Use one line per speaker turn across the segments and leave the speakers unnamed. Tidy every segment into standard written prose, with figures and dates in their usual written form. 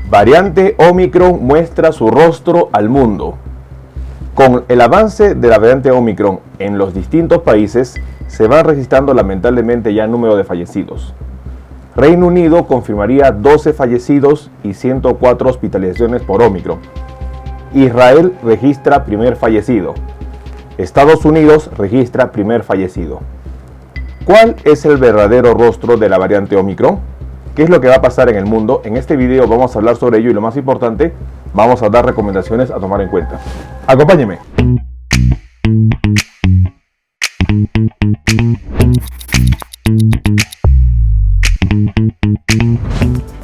Variante Omicron muestra su rostro al mundo. Con el avance de la variante Omicron en los distintos países, se van registrando lamentablemente ya el número de fallecidos. Reino Unido confirmaría 12 fallecidos y 104 hospitalizaciones por Omicron. Israel registra primer fallecido. Estados Unidos registra primer fallecido. ¿Cuál es el verdadero rostro de la variante Omicron? ¿Qué es lo que va a pasar en el mundo? En este video vamos a hablar sobre ello y lo más importante, vamos a dar recomendaciones a tomar en cuenta. Acompáñeme.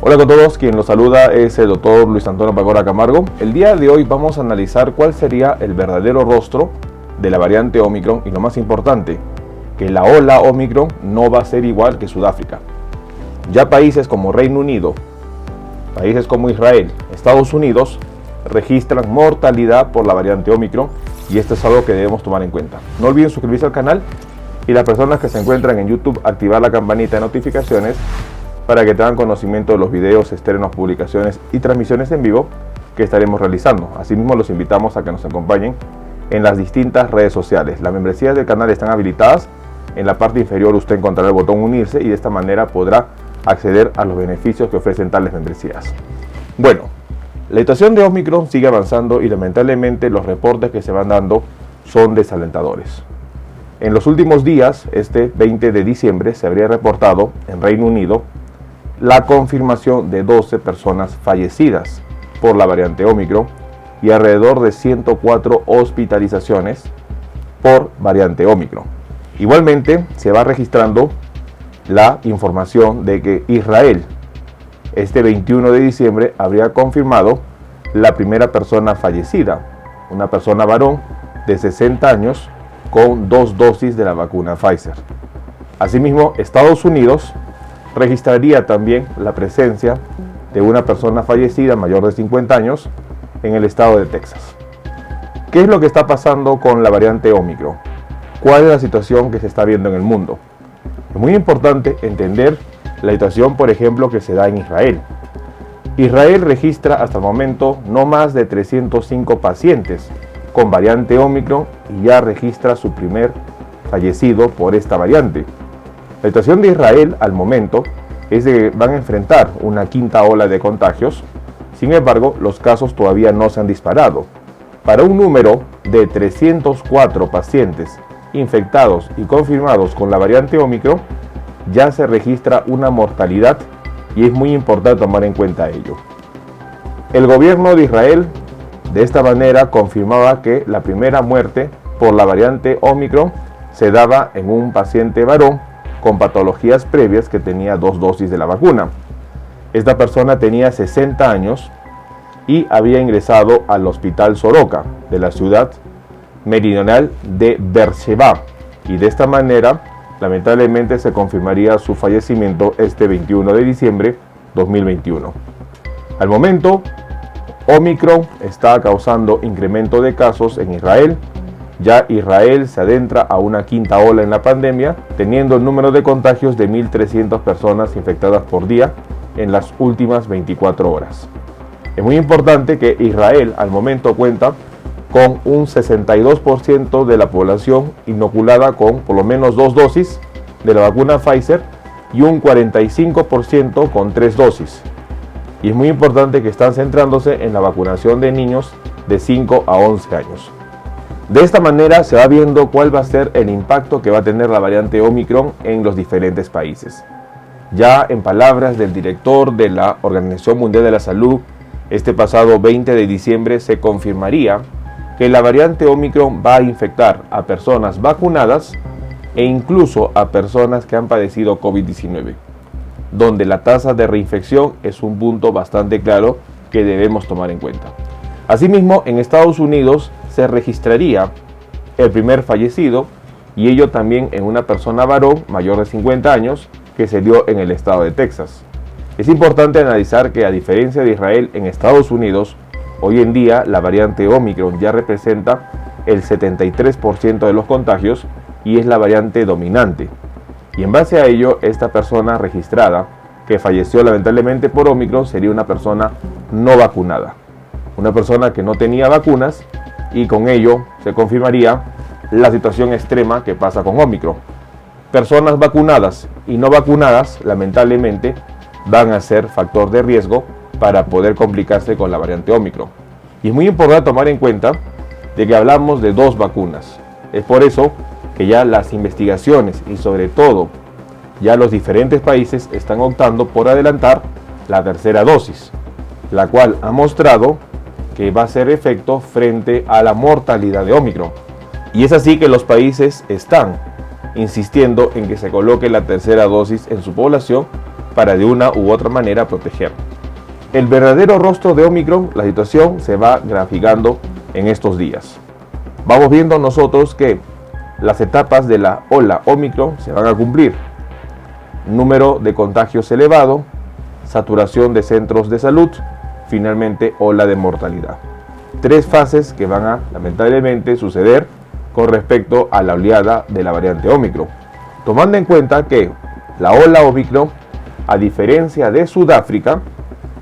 Hola con todos, quien los saluda es el doctor Luis Antonio Pacora Camargo. El día de hoy vamos a analizar cuál sería el verdadero rostro de la variante Omicron y lo más importante, que la ola Omicron no va a ser igual que Sudáfrica. Ya países como Reino Unido, países como Israel, Estados Unidos registran mortalidad por la variante Omicron y esto es algo que debemos tomar en cuenta. No olviden suscribirse al canal y las personas que se encuentran en YouTube activar la campanita de notificaciones para que tengan conocimiento de los videos, estrenos, publicaciones y transmisiones en vivo que estaremos realizando. Asimismo los invitamos a que nos acompañen en las distintas redes sociales. Las membresías del canal están habilitadas. En la parte inferior usted encontrará el botón unirse y de esta manera podrá acceder a los beneficios que ofrecen tales membresías. Bueno, la situación de Omicron sigue avanzando y lamentablemente los reportes que se van dando son desalentadores. En los últimos días, este 20 de diciembre, se habría reportado en Reino Unido la confirmación de 12 personas fallecidas por la variante Omicron y alrededor de 104 hospitalizaciones por variante Omicron. Igualmente, se va registrando la información de que Israel, este 21 de diciembre, habría confirmado la primera persona fallecida, una persona varón de 60 años con 2 dosis de la vacuna Pfizer. Asimismo, Estados Unidos registraría también la presencia de una persona fallecida mayor de 50 años en el estado de Texas. ¿Qué es lo que está pasando con la variante Omicron? ¿Cuál es la situación que se está viendo en el mundo? Es muy importante entender la situación, por ejemplo, que se da en Israel. Israel registra hasta el momento no más de 305 pacientes con variante Omicron y ya registra su primer fallecido por esta variante. La situación de Israel al momento es de que van a enfrentar una quinta ola de contagios. Sin embargo, los casos todavía no se han disparado. Para un número de 304 pacientes infectados y confirmados con la variante Omicron, ya se registra una mortalidad y es muy importante tomar en cuenta ello. El gobierno de Israel de esta manera confirmaba que la primera muerte por la variante Omicron se daba en un paciente varón con patologías previas que tenía 2 dosis de la vacuna. Esta persona tenía 60 años y había ingresado al hospital Soroka de la ciudad meridional de Beersheba y de esta manera lamentablemente se confirmaría su fallecimiento este 21 de diciembre 2021. Al momento, Omicron está causando incremento de casos en Israel. Ya Israel se adentra a una quinta ola en la pandemia, teniendo el número de contagios de 1.300 personas infectadas por día en las últimas 24 horas. Es muy importante que Israel al momento cuenta con un 62% de la población inoculada con por lo menos 2 dosis de la vacuna Pfizer y un 45% con 3 dosis. Y es muy importante que están centrándose en la vacunación de niños de 5 a 11 años. De esta manera se va viendo cuál va a ser el impacto que va a tener la variante Omicron en los diferentes países. Ya en palabras del director de la Organización Mundial de la Salud, este pasado 20 de diciembre se confirmaría que la variante Omicron va a infectar a personas vacunadas e incluso a personas que han padecido COVID-19, donde la tasa de reinfección es un punto bastante claro que debemos tomar en cuenta. Asimismo, en Estados Unidos se registraría el primer fallecido y ello también en una persona varón mayor de 50 años que se dio en el estado de Texas. Es importante analizar que a diferencia de Israel, en Estados Unidos hoy en día la variante Omicron ya representa el 73% de los contagios y es la variante dominante. Y en base a ello, esta persona registrada que falleció lamentablemente por Omicron sería una persona no vacunada. Una persona que no tenía vacunas y con ello se confirmaría la situación extrema que pasa con Ómicron. Personas vacunadas y no vacunadas, lamentablemente, van a ser factor de riesgo para poder complicarse con la variante Ómicron. Y es muy importante tomar en cuenta de que hablamos de 2 vacunas. Es por eso que ya las investigaciones y sobre todo ya los diferentes países están optando por adelantar la tercera dosis, la cual ha mostrado que va a hacer efecto frente a la mortalidad de Ómicron. Y es así que los países están insistiendo en que se coloque la tercera dosis en su población para de una u otra manera proteger. El verdadero rostro de Ómicron, la situación se va graficando en estos días. Vamos viendo nosotros que las etapas de la ola Ómicron se van a cumplir. Número de contagios elevado, saturación de centros de salud, finalmente ola de mortalidad. 3 fases que van a lamentablemente suceder con respecto a la oleada de la variante Ómicron. Tomando en cuenta que la ola Ómicron, a diferencia de Sudáfrica,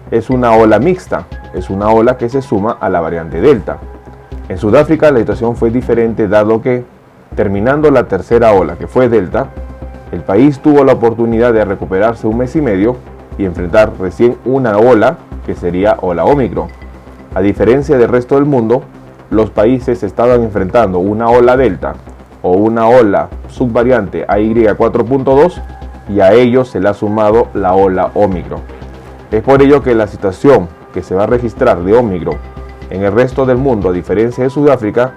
es una ola mixta, es una ola que se suma a la variante Delta. En Sudáfrica la situación fue diferente dado que, terminando la tercera ola que fue Delta, el país tuvo la oportunidad de recuperarse un mes y medio y enfrentar recién una ola que sería ola Ómicron. A diferencia del resto del mundo, los países estaban enfrentando una ola Delta o una ola subvariante AY4.2 y a ellos se le ha sumado la ola Ómicron. Es por ello que la situación que se va a registrar de Ómicron en el resto del mundo, a diferencia de Sudáfrica,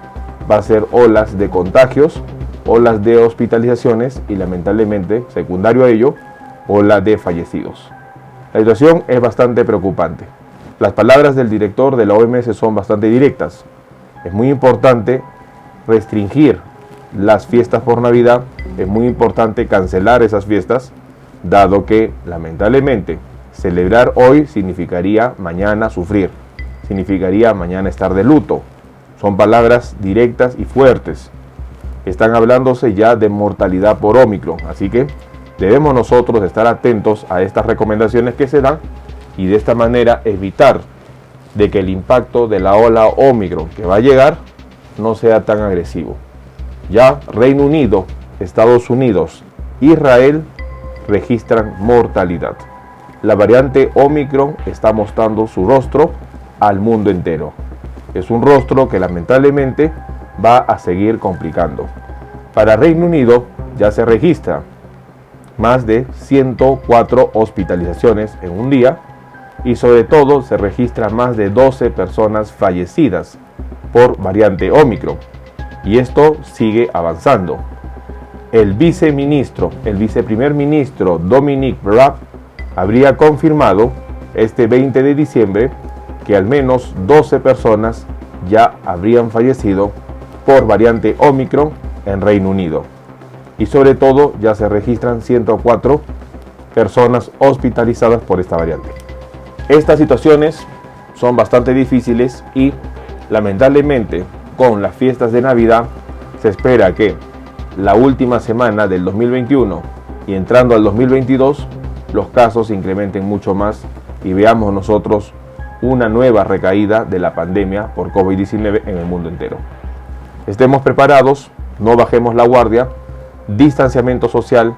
va a ser olas de contagios, olas de hospitalizaciones y lamentablemente, secundario a ello, ola de fallecidos. La situación es bastante preocupante. Las palabras del director de la OMS son bastante directas. Es muy importante restringir las fiestas por Navidad, es muy importante cancelar esas fiestas, dado que lamentablemente celebrar hoy significaría mañana sufrir, significaría mañana estar de luto. Son palabras directas y fuertes. Están hablándose ya de mortalidad por Ómicron, así que debemos nosotros estar atentos a estas recomendaciones que se dan y de esta manera evitar de que el impacto de la ola Ómicron que va a llegar no sea tan agresivo. Ya Reino Unido, Estados Unidos, Israel registran mortalidad. La variante Ómicron está mostrando su rostro al mundo entero. Es un rostro que lamentablemente va a seguir complicando. Para Reino Unido ya se registra más de 104 hospitalizaciones en un día y sobre todo se registran más de 12 personas fallecidas por variante Ómicron y esto sigue avanzando. El viceprimer ministro Dominic Raab habría confirmado este 20 de diciembre que al menos 12 personas ya habrían fallecido por variante Ómicron en Reino Unido. Y sobre todo ya se registran 104 personas hospitalizadas por esta variante. Estas situaciones son bastante difíciles y lamentablemente con las fiestas de Navidad se espera que la última semana del 2021 y entrando al 2022 los casos se incrementen mucho más y veamos nosotros una nueva recaída de la pandemia por COVID-19 en el mundo entero. Estemos preparados, no bajemos la guardia, distanciamiento social,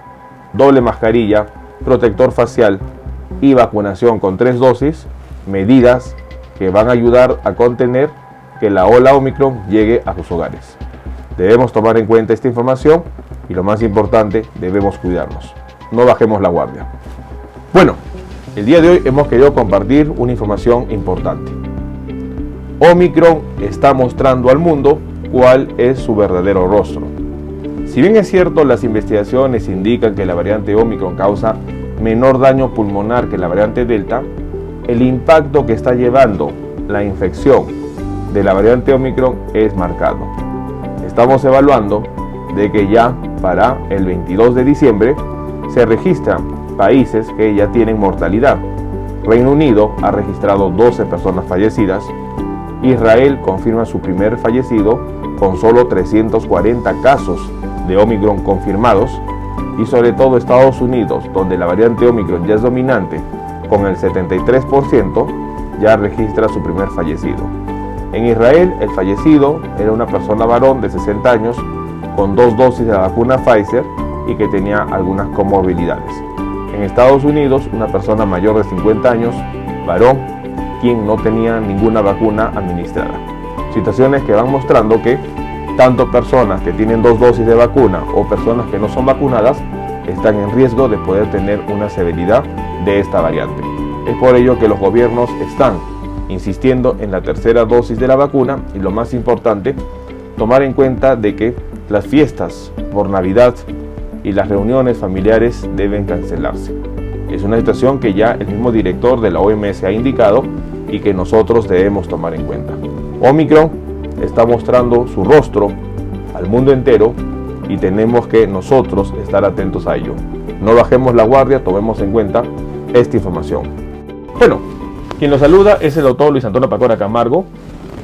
doble mascarilla, protector facial y vacunación con 3 dosis, medidas que van a ayudar a contener que la ola Ómicron llegue a sus hogares. Debemos tomar en cuenta esta información y lo más importante, debemos cuidarnos. No bajemos la guardia. Bueno, el día de hoy hemos querido compartir una información importante. Ómicron está mostrando al mundo cuál es su verdadero rostro. Si bien es cierto, las investigaciones indican que la variante Ómicron causa menor daño pulmonar que la variante Delta, el impacto que está llevando la infección de la variante Ómicron es marcado. Estamos evaluando de que ya para el 22 de diciembre se registran países que ya tienen mortalidad. Reino Unido ha registrado 12 personas fallecidas. Israel confirma su primer fallecido con solo 340 casos de Ómicron confirmados. Y sobre todo Estados Unidos, donde la variante Ómicron ya es dominante con el 73%, ya registra su primer fallecido. En Israel, el fallecido era una persona varón de 60 años con 2 dosis de la vacuna Pfizer y que tenía algunas comorbilidades. En Estados Unidos, una persona mayor de 50 años, varón, quien no tenía ninguna vacuna administrada. Situaciones que van mostrando que tanto personas que tienen 2 dosis de vacuna o personas que no son vacunadas están en riesgo de poder tener una severidad de esta variante. Es por ello que los gobiernos están insistiendo en la tercera dosis de la vacuna y lo más importante, tomar en cuenta de que las fiestas por Navidad y las reuniones familiares deben cancelarse. Es una situación que ya el mismo director de la OMS ha indicado y que nosotros debemos tomar en cuenta. Omicron está mostrando su rostro al mundo entero y tenemos que nosotros estar atentos a ello. No bajemos la guardia, tomemos en cuenta esta información. Bueno, quien los saluda es el doctor Luis Antonio Pacora Camargo.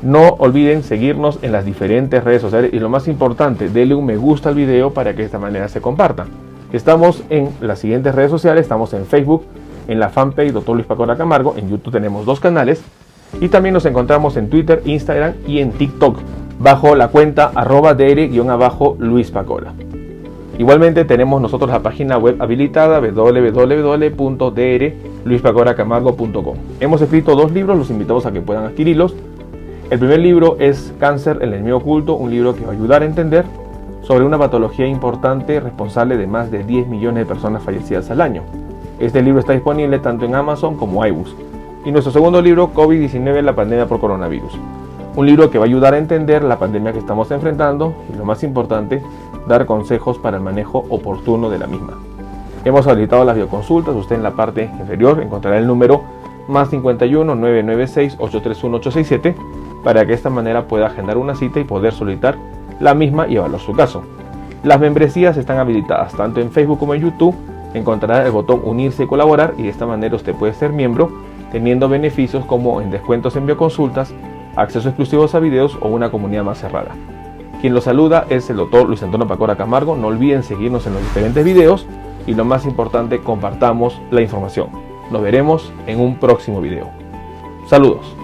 No olviden seguirnos en las diferentes redes sociales y lo más importante, denle un me gusta al video para que de esta manera se comparta. Estamos en las siguientes redes sociales, estamos en Facebook, en la fanpage Dr. Luis Pacora Camargo, en YouTube tenemos 2 canales y también nos encontramos en Twitter, Instagram y en TikTok bajo la cuenta @dr_Luis Pacora. Igualmente tenemos nosotros la página web habilitada www.drluispacoracamargo.com. Hemos escrito 2 libros, los invitamos a que puedan adquirirlos. El primer libro es Cáncer, el enemigo oculto, un libro que va a ayudar a entender sobre una patología importante responsable de más de 10 millones de personas fallecidas al año. Este libro está disponible tanto en Amazon como iBooks. Y nuestro segundo libro, COVID-19, la pandemia por coronavirus. Un libro que va a ayudar a entender la pandemia que estamos enfrentando y lo más importante, dar consejos para el manejo oportuno de la misma. Hemos habilitado las videoconsultas, usted en la parte inferior encontrará el número +51 996 831 867 para que de esta manera pueda agendar una cita y poder solicitar la misma y evaluar su caso. Las membresías están habilitadas tanto en Facebook como en YouTube. Encontrará el botón unirse y colaborar y de esta manera usted puede ser miembro teniendo beneficios como en descuentos en bioconsultas, acceso exclusivos a videos o una comunidad más cerrada. Quien los saluda es el doctor Luis Antonio Pacora Camargo. No olviden seguirnos en los diferentes videos y lo más importante, compartamos la información. Nos veremos en un próximo video. Saludos.